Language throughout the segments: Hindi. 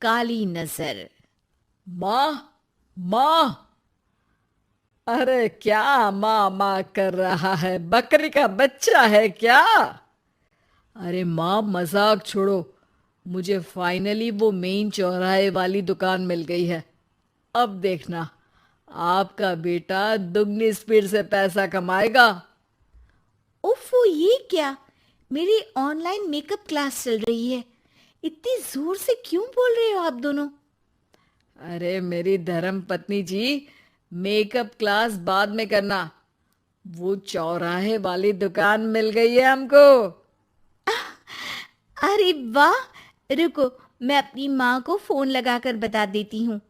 काली नजर। माँ, माँ। अरे क्या माँ माँ कर रहा है? बकरी का बच्चा है क्या? अरे माँ, मजाक छोड़ो। मुझे फाइनली वो मेन चौराहे वाली दुकान मिल गई है। अब देखना, आपका बेटा दुगनी स्पीड से पैसा कमाएगा। ओफो, ये क्या? मेरी ऑनलाइन मेकअप क्लास चल रही है। इतनी जोर से क्यों बोल रहे हो आप दोनों? अरे मेरी धर्म पत्नी जी, मेकअप क्लास बाद में करना। वो चौराहे वाली दुकान मिल गई है हमको। अरे वाह! रुको, मैं अपनी माँ को फोन लगाकर बता देती हूँ।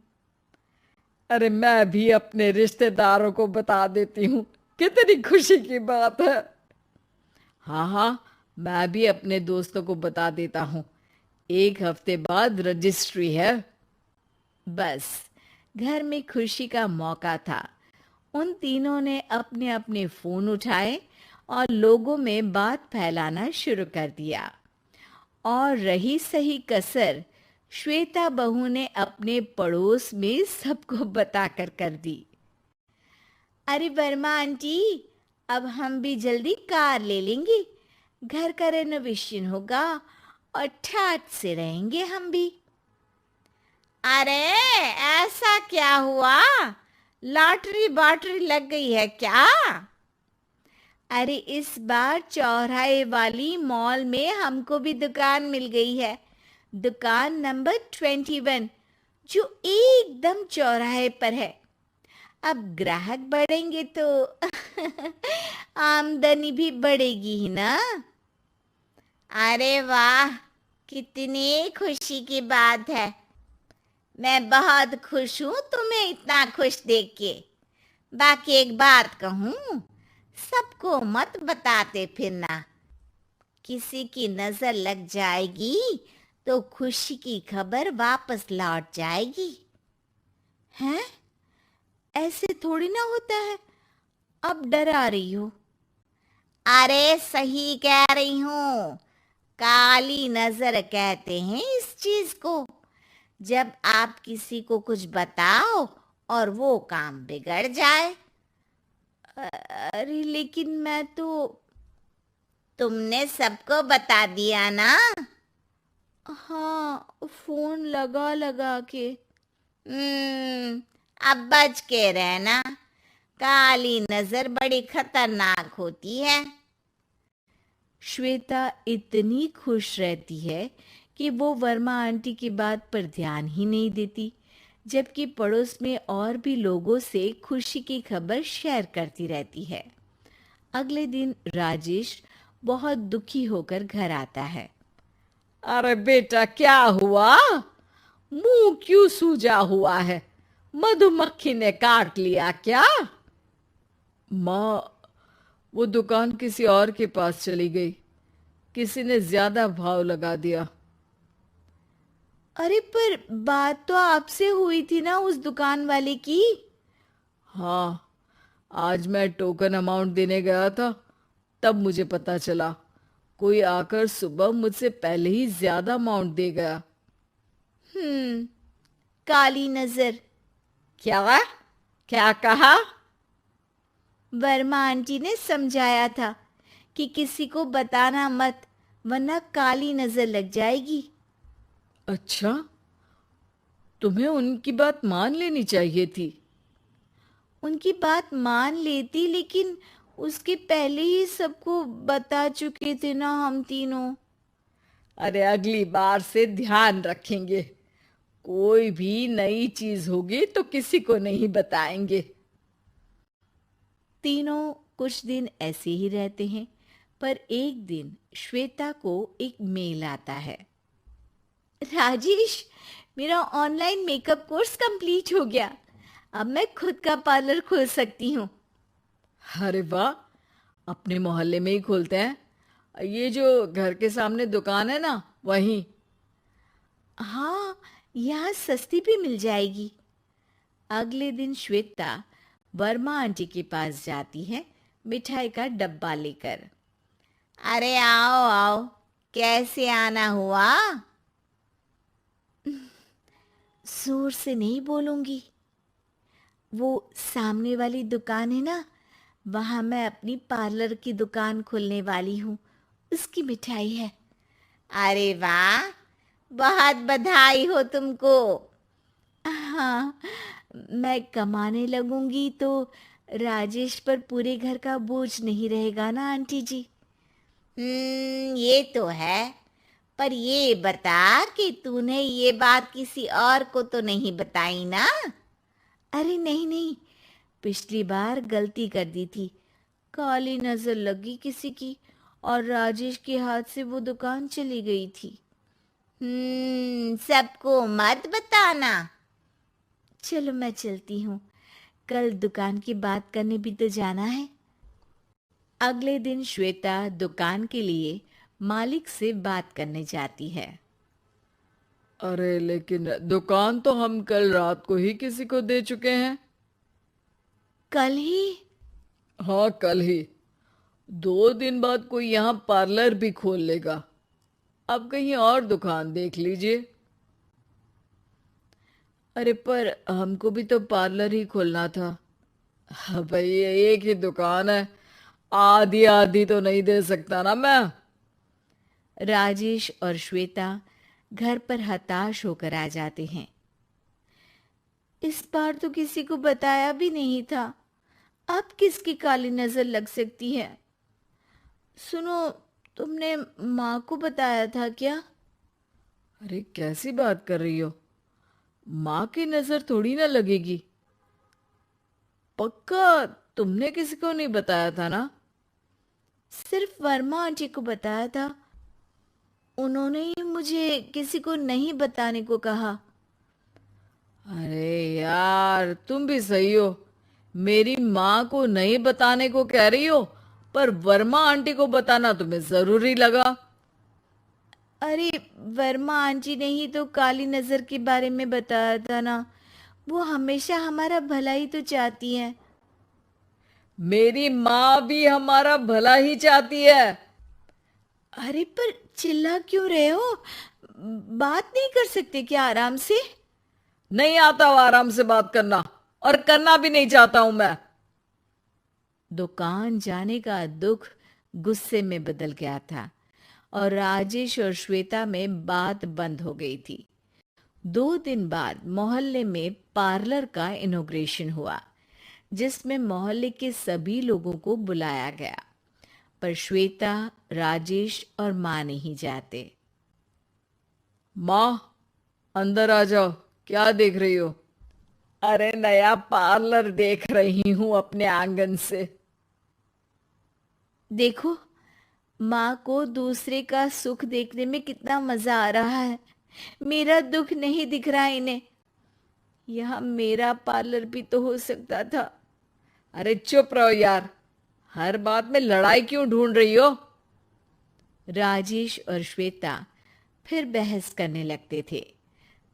अरे मैं भी अपने रिश्तेदारों को बता देती हूँ। कितनी खुशी की बात है। हाँ हाँ, मैं भी अपने दोस्तों को बता देता हूँ। 1 हफ्ते बाद रजिस्ट्री है। बस, घर में खुशी का मौका था। उन तीनों ने अपने अपने फोन उठाए और लोगों में बात फैलाना शुरू कर दिया। और रही सही कसर, श्वेता बहू ने अपने पड़ोस में सबको बताकर कर दी। अरे वर्मा आंटी, अब हम भी जल्दी कार ले लेंगे। घर का रेनोवेशन होगा और ठाट से रहेंगे हम भी। अरे, ऐसा क्या हुआ? लॉटरी बाटरी लग गई है क्या? अरे, इस बार चौराहे वाली मॉल में हमको भी दुकान मिल गई है। दुकान नंबर 21, जो एकदम चौराहे पर है। अब ग्राहक बढ़ेंगे तो आमदनी भी बढ़ेगी ही ना। अरे वाह, कितनी खुशी की बात है। मैं बहुत खुश हूँ तुम्हें इतना खुश देख के। बाकी एक बात कहूँ, सबको मत बताते फिरना। किसी की नजर लग जाएगी तो खुशी की खबर वापस लौट जाएगी। हैं? ऐसे थोड़ी ना होता है। अब डरा रही हो? अरे सही कह रही हूँ। काली नजर कहते हैं इस चीज को। जब आप किसी को कुछ बताओ और वो काम बिगड़ जाए। अरे लेकिन मैं तो। तुमने सबको बता दिया ना? हाँ, फोन लगा लगा के। अब बच के रहना। काली नजर बड़ी खतरनाक होती है। श्वेता इतनी खुश रहती है कि वो वर्मा आंटी की बात पर ध्यान ही नहीं देती, जबकि पड़ोस में और भी लोगों से खुशी की खबर शेयर करती रहती है। अगले दिन राजेश बहुत दुखी होकर घर आता है। अरे बेटा, क्या हुआ? मुंह क्यों सूजा हुआ है? मधुमक्खी ने काट लिया क्या? माँ, वो दुकान किसी और के पास चली गई। किसी ने ज्यादा भाव लगा दिया। अरे पर बात तो आपसे हुई थी ना उस दुकान वाले की। हाँ, आज मैं टोकन अमाउंट देने गया था, तब मुझे पता चला। कोई आकर सुबह मुझसे पहले ही ज्यादा अमाउंट दे गया। हम्म, काली नजर। क्या? क्या कहा? वर्मा आंटी ने समझाया था कि किसी को बताना मत, वरना काली नजर लग जाएगी। अच्छा, तुम्हें उनकी बात मान लेनी चाहिए थी। उनकी बात मान लेती, लेकिन उसके पहले ही सबको बता चुके थे ना हम तीनों। अरे अगली बार से ध्यान रखेंगे। कोई भी नई चीज होगी तो किसी को नहीं बताएंगे। तीनों कुछ दिन ऐसे ही रहते हैं, पर एक दिन श्वेता को एक मेल आता है। राजेश, मेरा ऑनलाइन मेकअप कोर्स कंप्लीट हो गया। अब मैं खुद का पार्लर खोल सकती हूँ। अरे वाह, अपने मोहल्ले में ही खोलते हैं। ये जो घर के सामने दुकान है ना, वहीं। हाँ, यहाँ सस्ती भी मिल जाएगी। अगले दिन श्वेता वर्मा आंटी के पास जाती है, मिठाई का डब्बा लेकर। अरे आओ आओ, कैसे आना हुआ? जोर से नहीं बोलूंगी। वो सामने वाली दुकान है ना, वहां मैं अपनी पार्लर की दुकान खोलने वाली हूँ, उसकी मिठाई है। अरे वाह, बहुत बधाई हो तुमको। हाँ, मैं कमाने लगूंगी तो राजेश पर पूरे घर का बोझ नहीं रहेगा ना आंटी जी। ये तो है। पर ये बता कि तूने ये बात किसी और को तो नहीं बताई ना? अरे नहीं नहीं, पिछली बार गलती कर दी थी, काली नजर लगी किसी की और राजेश के हाथ से वो दुकान चली गई थी। सबको मत बताना। चलो मैं चलती हूँ, कल दुकान की बात करने भी तो जाना है। अगले दिन श्वेता दुकान के लिए मालिक से बात करने जाती है। अरे लेकिन दुकान तो हम कल रात को ही किसी को दे चुके हैं। कल ही? हाँ, कल ही। 2 दिन बाद कोई यहाँ पार्लर भी खोल लेगा। अब कहीं और दुकान देख लीजिए। अरे पर हमको भी तो पार्लर ही खोलना था। हाँ भाई, ये एक ही दुकान है, आधी आधी तो नहीं दे सकता ना मैं। राजेश और श्वेता घर पर हताश होकर आ जाते हैं। इस बार तो किसी को बताया भी नहीं था, अब किसकी काली नजर लग सकती है? सुनो, तुमने माँ को बताया था क्या? अरे कैसी बात कर रही हो? माँ की नजर थोड़ी ना लगेगी। पक्का तुमने किसी को नहीं बताया था ना? सिर्फ वर्मा आंटी को बताया था, उन्होंने ही मुझे किसी को नहीं बताने को कहा। अरे यार, तुम भी सही हो। मेरी माँ को नहीं बताने को कह रही हो, पर वर्मा आंटी को बताना तुम्हें जरूरी लगा। अरे, वर्मा आंटी ने ही तो काली नजर के बारे में बताया था ना, वो हमेशा हमारा भला ही तो चाहती है। मेरी माँ भी हमारा भला ही चाहती है। अरे पर चिल्ला क्यों रहे हो? बात नहीं कर सकते क्या आराम से? नहीं आता वो आराम से बात करना, और करना भी नहीं चाहता हूं मैं। दुकान जाने का दुख गुस्से में बदल गया था और राजेश और श्वेता में बात बंद हो गई थी। 2 दिन बाद मोहल्ले में पार्लर का इनॉग्रेशन हुआ, जिसमें मोहल्ले के सभी लोगों को बुलाया गया, पर श्वेता, राजेश और माँ नहीं जाते। माँ, अंदर आ जाओ। क्या देख रही हो? अरे नया पार्लर देख रही हूं अपने आंगन से। देखो, माँ को दूसरे का सुख देखने में कितना मजा आ रहा है, मेरा दुख नहीं दिख रहा इन्हें। यहाँ मेरा पार्लर भी तो हो सकता था। अरे चुप रहो यार, हर बात में लड़ाई क्यों ढूंढ रही हो? राजेश और श्वेता फिर बहस करने लगते थे।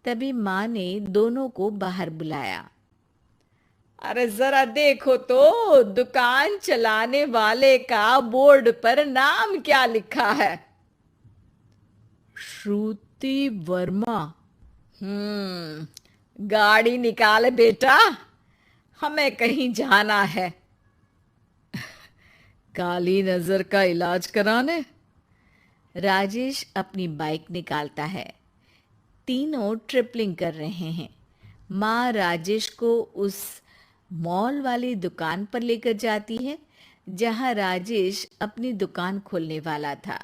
तभी माँ ने दोनों को बाहर बुलाया। अरे जरा देखो तो, दुकान चलाने वाले का बोर्ड पर नाम क्या लिखा है? श्रुति वर्मा। गाड़ी निकाल बेटा, हमें कहीं जाना है। काली नजर का इलाज कराने? राजेश अपनी बाइक निकालता है। तीनों ट्रिपलिंग कर रहे हैं। माँ राजेश को उस मॉल वाली दुकान पर लेकर जाती है जहां राजेश अपनी दुकान खोलने वाला था।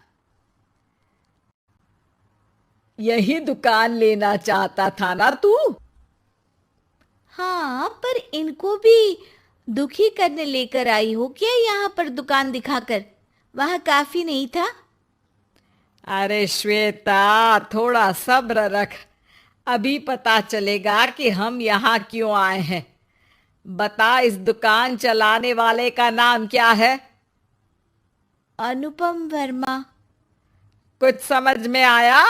यही दुकान लेना चाहता था ना तू? हाँ, पर इनको भी दुखी करने लेकर आई हो क्या यहाँ पर दुकान दिखाकर? वहाँ काफी नहीं था? अरे श्वेता, थोड़ा सब्र रख, अभी पता चलेगा कि हम यहाँ क्यों आए हैं। बता, इस दुकान चलाने वाले का नाम क्या है? अनुपम वर्मा। कुछ समझ में आया?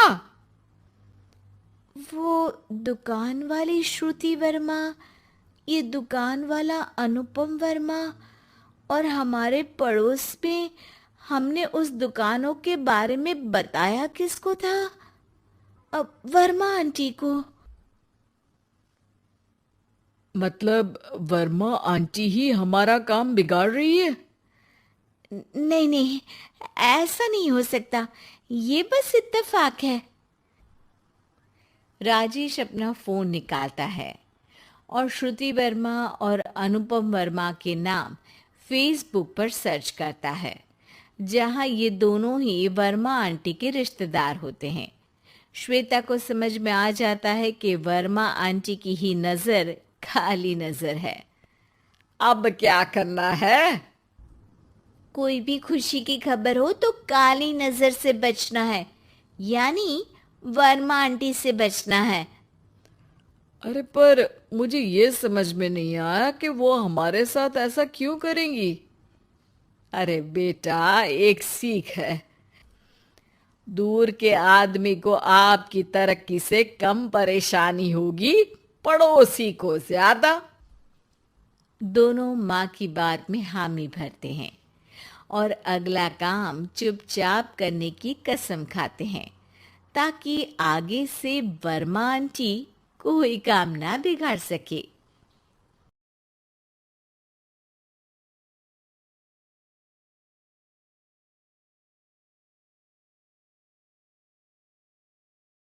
वो दुकान वाली श्रुति वर्मा, ये दुकान वाला अनुपम वर्मा, और हमारे पड़ोस में हमने उस दुकानों के बारे में बताया किसको था? अब वर्मा आंटी को। मतलब वर्मा आंटी ही हमारा काम बिगाड़ रही है? नहीं नहीं, ऐसा नहीं हो सकता, ये बस इत्तेफाक है। राजेश अपना फोन निकालता है और श्रुति वर्मा और अनुपम वर्मा के नाम फेसबुक पर सर्च करता है, जहां ये दोनों ही वर्मा आंटी के रिश्तेदार होते हैं। श्वेता को समझ में आ जाता है कि वर्मा आंटी की ही नजर खाली नजर है। अब क्या करना है? कोई भी खुशी की खबर हो तो काली नजर से बचना है, यानी वर्मा आंटी से बचना है। अरे पर मुझे ये समझ में नहीं आया कि वो हमारे साथ ऐसा क्यों करेंगी। अरे बेटा, एक सीख है, दूर के आदमी को आपकी तरक्की से कम परेशानी होगी, पड़ोसी को ज्यादा। दोनों माँ की बात में हामी भरते हैं और अगला काम चुपचाप करने की कसम खाते हैं, ताकि आगे से वर्मा आंटी कोई काम ना बिगाड़ सके।